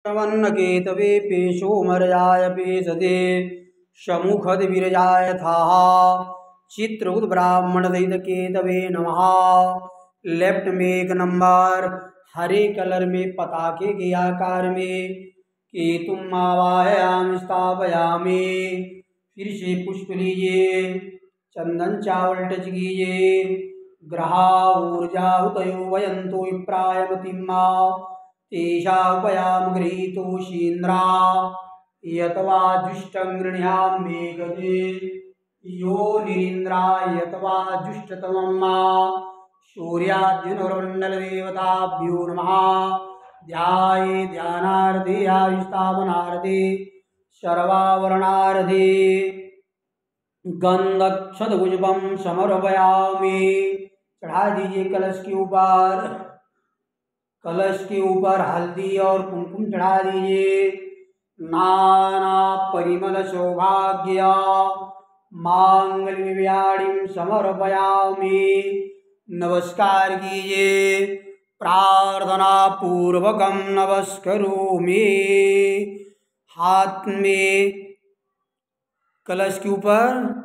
श्रवन्नकेतवे पेशोमर्याय पेशदे शमुखद विरजाय थाः चित्रउद ब्राह्मण दहित केतवे नमः। लेफ्ट में एक नंबर हरे कलर में पताके के आकार में केतुम आवाहयामि स्थापयामि। फिर से पुष्प लीजिए, चंदन चावल टच कीजिए। ग्रहा ऊर्जा उतयो वयंतो विप्रायमतिम्मा तेषा उपयाम गृहीतोषीन्द्रा यतवा जुष्टं गृह्णाम मेघदे यो निरीन्द्रा यतवा जुष्टतमम्मा सूर्याद्युनोर्मण्डलदेवताभ्यो नमः। ध्याये ध्यानार्थे आविष्ठापनार्थे सर्वावरणार्थे गंधक्षतभुजपम समर्पयामि। चढ़ा दीजिए कलश के ऊपर। कलश के ऊपर हल्दी और कुमकुम चढ़ा दीजिए। नाना परिमल सौभाग्य मांगल्यव्याणीं समर्पयामि। नमस्कार कीजिए, प्रार्थना पूर्वकम नमस्करोमि। हाथ में कलश के ऊपर